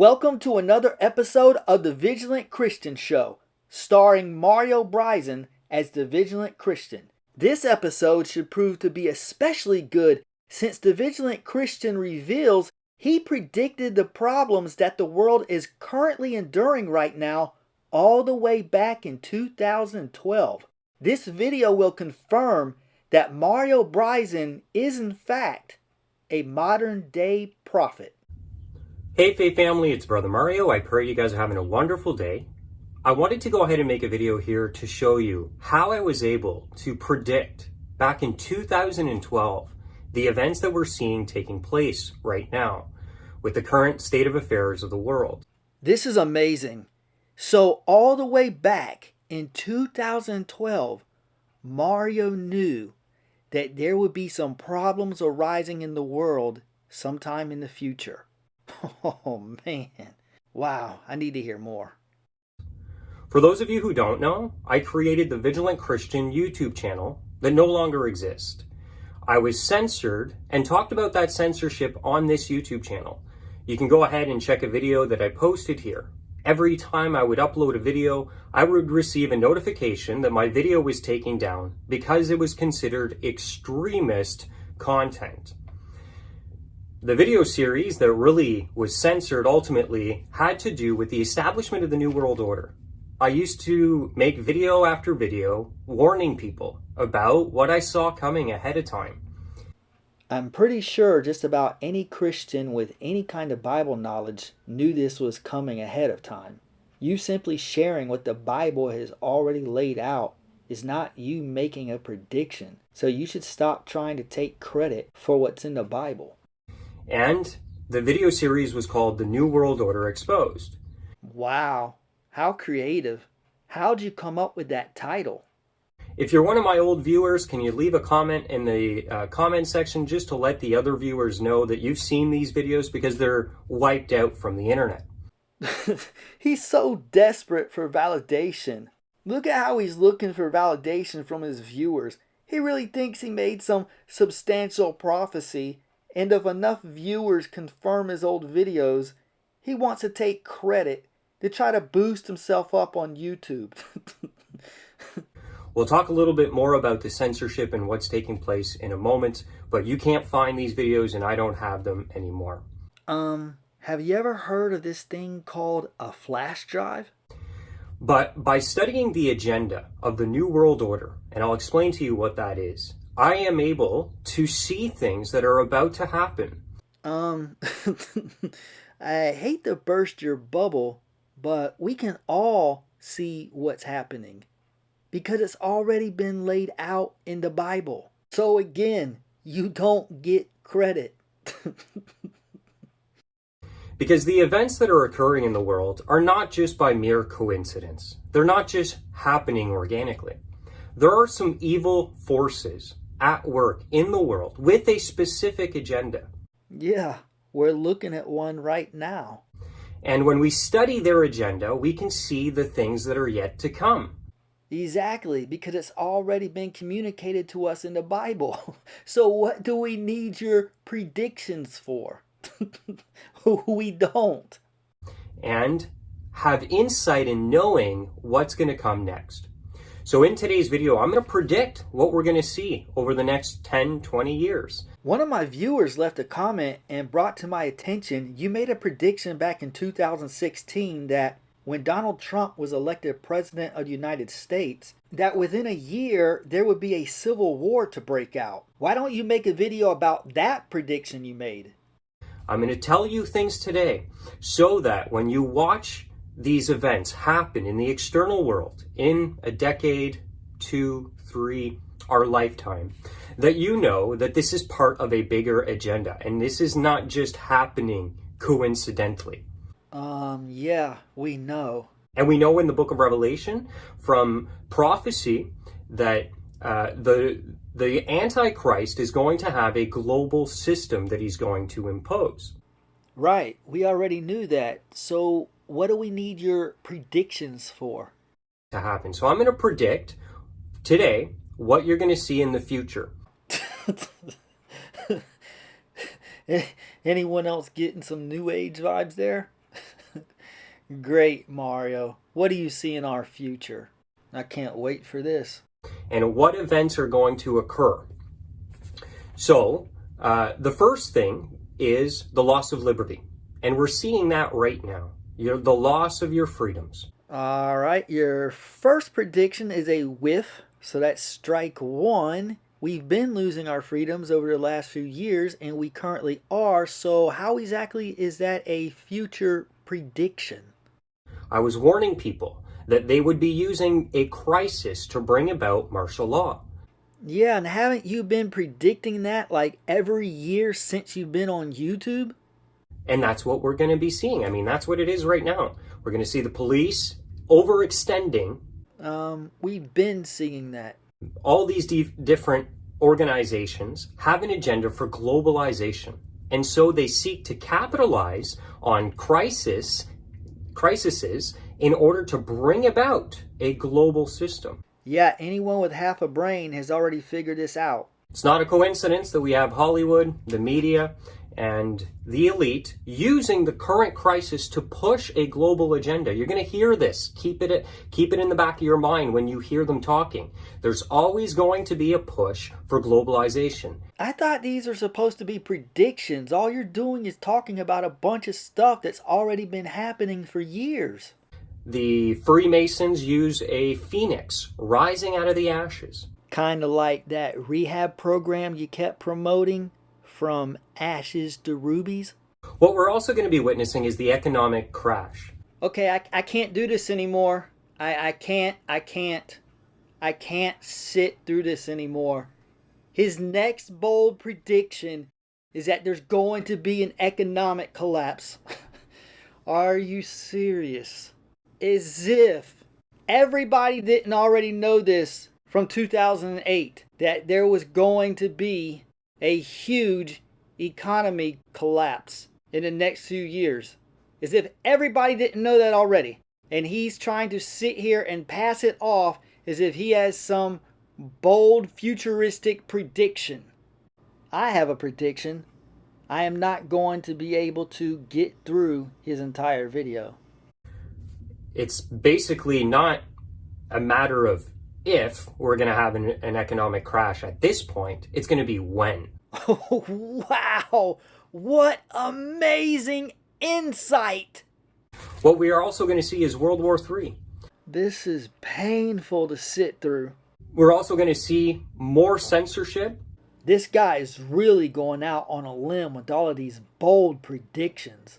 Welcome to another episode of the Vigilant Christian Show, starring Mario Bryson as the Vigilant Christian. This episode should prove to be especially good since the Vigilant Christian reveals he predicted the problems that the world is currently enduring right now all the way back in 2012. This video will confirm that Mario Bryson is in fact a modern day prophet. Hey Faith family, it's Brother Mario. I pray you guys are having a wonderful day. I wanted to go ahead and make a video here to show you how I was able to predict back in 2012 the events that we're seeing taking place right now with the current state of affairs of the world. This is amazing. So all the way back in 2012, Mario knew that there would be some problems arising in the world sometime in the future. Oh man. Wow, I need to hear more. For those of you who don't know, I created the Vigilant Christian YouTube channel that no longer exists. I was censored and talked about that censorship on this YouTube channel. You can go ahead and check a video that I posted here. Every time I would upload a video, I would receive a notification that my video was taken down because it was considered extremist content. The video series that really was censored ultimately had to do with the establishment of the New World Order. I used to make video after video warning people about what I saw coming ahead of time. I'm pretty sure just about any Christian with any kind of Bible knowledge knew this was coming ahead of time. You simply sharing what the Bible has already laid out is not you making a prediction. So you should stop trying to take credit for what's in the Bible. And the video series was called The New World Order Exposed. Wow, how creative. How'd you come up with that title? If you're one of my old viewers, can you leave a comment in the comment section just to let the other viewers know that you've seen these videos because they're wiped out from the internet? He's so desperate for validation. Look at how he's looking for validation from his viewers. He really thinks he made some substantial prophecy, and if enough viewers confirm his old videos, he wants to take credit to try to boost himself up on YouTube. We'll talk a little bit more about the censorship and what's taking place in a moment, but you can't find these videos and I don't have them anymore. Have you ever heard of this thing called a flash drive? But by studying the agenda of the New World Order, and I'll explain to you what that is, I am able to see things that are about to happen. I hate to burst your bubble, but we can all see what's happening because it's already been laid out in the Bible. So again, you don't get credit. Because the events that are occurring in the world are not just by mere coincidence. They're not just happening organically. There are some evil forces at work in the world with a specific agenda. Yeah, we're looking at one right now. And when we study their agenda, we can see the things that are yet to come. Exactly, because it's already been communicated to us in the Bible. So what do we need your predictions for? We don't. And have insight in knowing what's going to come next. So in today's video, I'm going to predict what we're going to see over the next 10, 20 years. One of my viewers left a comment and brought to my attention, you made a prediction back in 2016 that when Donald Trump was elected president of the United States, that within a year there would be a civil war to break out. Why don't you make a video about that prediction you made? I'm going to tell you things today so that when you watch these events happen in the external world in a decade, 2, 3, our lifetime, that you know that this is part of a bigger agenda and this is not just happening coincidentally. Yeah, we know. And we know in the book of Revelation from prophecy that the Antichrist is going to have a global system that he's going to impose. Right, we already knew that. So what do we need your predictions for? To happen. So I'm going to predict today what you're going to see in the future. Anyone else getting some New Age vibes there? Great, Mario. What do you see in our future? I can't wait for this. And what events are going to occur. So, the first thing is the loss of liberty. And we're seeing that right now. The loss of your freedoms. All right, your first prediction is a whiff, so that's strike one. We've been losing our freedoms over the last few years, and we currently are, so how exactly is that a future prediction? I was warning people that they would be using a crisis to bring about martial law. Yeah, and haven't you been predicting that like every year since you've been on YouTube? And that's what we're going to be seeing. I mean, that's what it is right now. We're going to see the police overextending. We've been seeing that. All these different organizations have an agenda for globalization. And so they seek to capitalize on crises in order to bring about a global system. Yeah, anyone with half a brain has already figured this out. It's not a coincidence that we have Hollywood, the media, and the elite using the current crisis to push a global agenda. You're going to hear this. Keep it in the back of your mind when you hear them talking. There's always going to be a push for globalization. I thought these are supposed to be predictions. All you're doing is talking about a bunch of stuff that's already been happening for years. The Freemasons use a phoenix rising out of the ashes. Kind of like that rehab program you kept promoting, from ashes to rubies. What we're also going to be witnessing is the economic crash. Okay, I can't do this anymore. I can't sit through this anymore. His next bold prediction is that there's going to be an economic collapse. Are you serious? As if everybody didn't already know this from 2008, that there was going to be a huge economy collapse in the next few years. As if everybody didn't know that already. And he's trying to sit here and pass it off as if he has some bold futuristic prediction. I have a prediction. I am not going to be able to get through his entire video. It's basically not a matter of if we're going to have an economic crash at this point. It's going to be when. Oh, wow! What amazing insight! What we are also going to see is World War III. This is painful to sit through. We're also going to see more censorship. This guy is really going out on a limb with all of these bold predictions.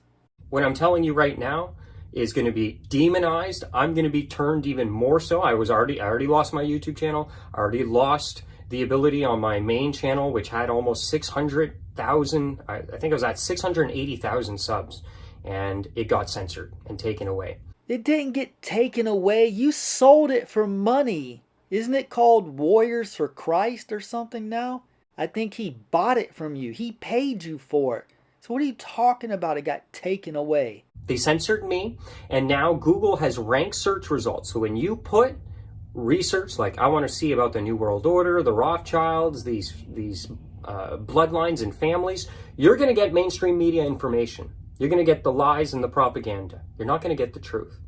What I'm telling you right now is going to be demonized. I'm going to be turned even more so. I already lost my YouTube channel. I already lost the ability on my main channel, which had almost 600,000, I think I was at 680,000 subs, and it got censored and taken away. It didn't get taken away. You sold it for money. Isn't it called Warriors for Christ or something now? I think he bought it from you. He paid you for it. So what are you talking about? It got taken away. They censored me, and now Google has ranked search results. So when you put research like I want to see about the New World Order, the Rothschilds, these bloodlines and families, you're going to get mainstream media information. You're going to get the lies and the propaganda. You're not going to get the truth.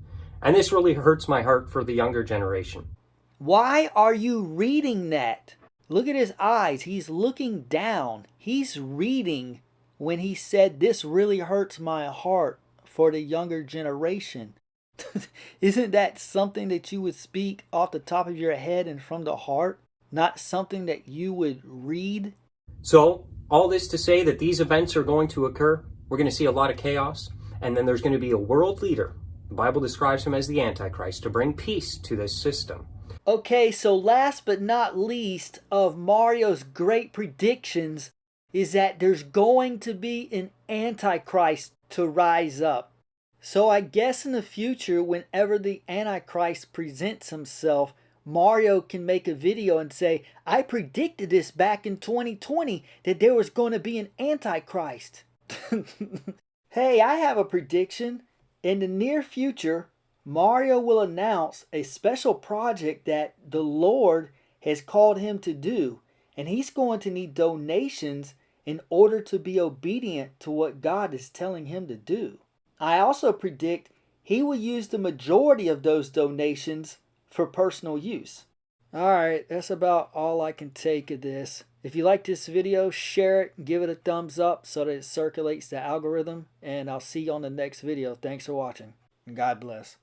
And this really hurts my heart for the younger generation. Why are you reading that? Look at his eyes. He's looking down. He's reading when he said, "This really hurts my heart for the younger generation." Isn't that something that you would speak off the top of your head and from the heart? Not something that you would read? So, all this to say that these events are going to occur. We're going to see a lot of chaos. And then there's going to be a world leader. The Bible describes him as the Antichrist, to bring peace to this system. Okay, so last but not least of Mario's great predictions is that there's going to be an Antichrist to rise up. So I guess in the future, whenever the Antichrist presents himself, Mario can make a video and say, "I predicted this back in 2020 that there was going to be an Antichrist." Hey, I have a prediction. In the near future, Mario will announce a special project that the Lord has called him to do, and he's going to need donations in order to be obedient to what God is telling him to do. I also predict he will use the majority of those donations for personal use. Alright, that's about all I can take of this. If you like this video, share it, give it a thumbs up so that it circulates the algorithm, and I'll see you on the next video. Thanks for watching, and God bless.